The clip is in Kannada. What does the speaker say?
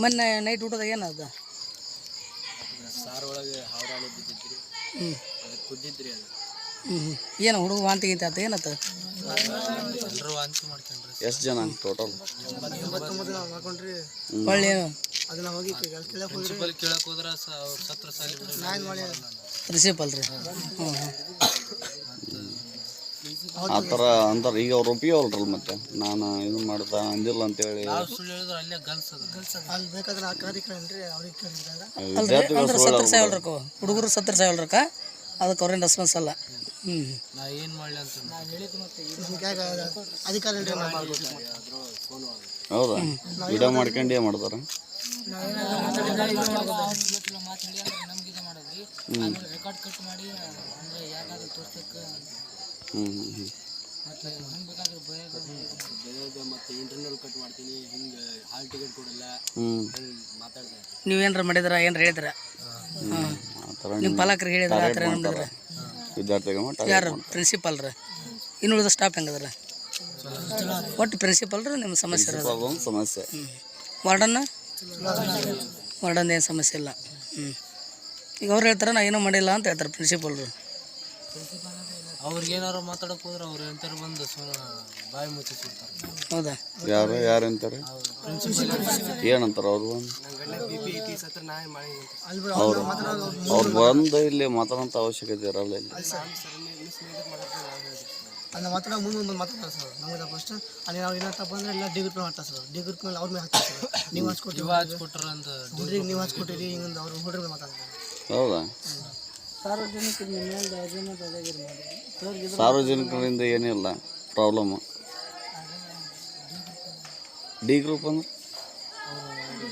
ಮೊನ್ನೆ ನೈಟ್ ಊಟದಾಗ ಏನದ ಸಾರು ಒಳಗೆ ಹಾವರಾಳು ಬಿದ್ದಿದ್ರಿ ಅದಕ್ಕೆ ಕುದ್ದಿದ್ರಿ ಅದು ಏನು ಹುಡುಗ ವಾಂತಿ ಗೀತೆ ಆತ ಏನತ್ತ ಎಲ್ಲರೂ ವಾಂತಿ ಮಾಡ್ಕೊಂಡ್ರಿ. ಎಷ್ಟು ಜನ ಟೋಟಲ್? 89 ಮಾಡ್ಕೊಂಡ್ರಿ. ಒಳ್ಳೆ ಅದನ್ನ ಹೋಗಿ ಪ್ರಿನ್ಸಿಪಲ್ ಕೇಳಕ್ ಹೋದ್ರ ಅವ್ರ ಸತ್ರ ಸಾಲಿ ಪ್ರಿನ್ಸಿಪಲ್ ರೀ. ಆ ಥರ ಅಂತಾರೆ. ಈಗ ಅವ್ರು ಒಪ್ಪಿಯವಲ್ರಲ್ಲ, ಮತ್ತೆ ನಾನು ಇದು ಮಾಡ್ತಾ ಅಂದಿಲ್ಲ ಅಂತೇಳಿ ಸುಳ್ಳು ಹೇಳಿದ್ರೆ ಅಲ್ಲೇ ಅಲ್ಲಿ ಬೇಕಾದ್ರೆ ಆ ಕಾರ್ಯಕ್ರಮ ಅವ್ರಿಗೆ ಅಂದ್ರೆ ಸತ್ರ ಸಾಯಲ್ರಕ್ಕ ಹುಡುಗರು ಸತ್ರ ಸಾಯಲ್ರಕ್ಕ, ಅದಕ್ಕೆ ಅವ್ರೇನು ರೆಸ್ಪಾನ್ಸ್ ಅಲ್ಲ. ನಾ ಏನು ಮಾಡಲಿ ಅಂತ ಅಧಿಕಾರ ಹೌದಾ? ವಿಡಿಯೋ ಮಾಡ್ಕೊಂಡು ಮಾಡ್ತಾರೆ. ರೆಕಾರ್ಡ್ ಕಟ್ ಮಾಡಿ ಅಂದರೆ ಯಾಕಾದ್ರೂ ತೋರ್ಸಕ್ಕೆ ಮತ್ತೆ ಇಂಟರ್ನಲ್ ಕಟ್ ಮಾಡ್ತೀನಿ, ಹಿಂಗೆ ಹಾಲ್ ಟಿಕೆಟ್ ಕೊಡಲ್ಲ ಮಾತಾಡ್ತಾರೆ. ನೀವೇನಾರ ಮಾಡಿದ್ರ ಏನಾರ ಹೇಳಿದ್ರ ನಿಮ್ಮ ಪಾಲಕರಿಗೆ ಹೇಳಿದ್ರ ಆ ಥರ ಏನು ಮಾಡಿದ್ರ? ವಿದ್ಯಾರ್ಥಿಗಳು ಯಾರು ಪ್ರಿನ್ಸಿಪಾಲ್ ರೀ? ಇನ್ನುಳಿದ ಸ್ಟಾಫ್ ಹೆಂಗದ್ರ? ಒಟ್ಟು ಪ್ರಿನ್ಸಿಪಾಲ್ ರೀ ನಿಮ್ಮ ಸಮಸ್ಯೆ ಇರೋದು? ಸಮಸ್ಯೆ. ವಾರ್ಡನ್ನ ಏನು ಸಮಸ್ಯೆ ಇಲ್ಲ. ಈಗ ಅವ್ರು ಹೇಳ್ತಾರೆ ನಾ ಏನೂ ಮಾಡಿಲ್ಲ ಅಂತ ಹೇಳ್ತಾರೆ ಪ್ರಿನ್ಸಿಪಾಲ್ರು. ಅವ್ರಿಗೇನಾರು ಮಾತಾಡಕ್ಕೆ ಹೋದ್ರೆ ಅವ್ರು ಎಂತಾರೆ ಬಂದು ಬಾಯಿ ಮುಚ್ಚಿರ್ತಾರೆ. ಹೌದಾ? ಯಾರು ಅಂತಾರೆ? ಏನಂತಾರೆ ಅವರು? ಅವ್ರು ಬಂದು ಇಲ್ಲಿ ಮಾತಾಡೋಂಥ ಅವಶ್ಯಕತೆ ಇರಲ್ಲ. ಇಲ್ಲಿ ಅದನ್ನ ಮಾತಾಡೋ ಮುಂದೆ ಮಾತಾಡ್ತಾರೆ ಸರ್. ನಮಗೆ ಫಸ್ಟ್ ಅಲ್ಲಿ ನಾವು ಏನಂತ ಬಂದರೆ ಎಲ್ಲ ಡಿ ಗ್ರೂಪ್ ಮಾಡ್ತಾರೆ ಸರ್. ಡಿ ಗ್ರೂಪ್ ಮೇಲೆ ಅವ್ರ ಮೇಲೆ ಹಾಕ್ತಾರೆ ಸರ್. ನೀವು ಹಚ್ಕೊಟ್ರಿ ಅಂತ ಹುಡ್ರಿಗೆ ನೀವು ಹಚ್ಕೊಟ್ಟಿರಿ ಹಿಂಗಂದು ಅವ್ರು ಹುಡ್ರ ಮೇಲೆ ಮಾತಾಡ್ತಾರೆ. ಹೌದಾ? ಸಾರ್ವಜನಿಕರಿಂದ ಏನಿಲ್ಲ ಪ್ರಾಬ್ಲಮ್. ಡಿ ಗ್ರೂಪ್ ಅಂದ್ರೆ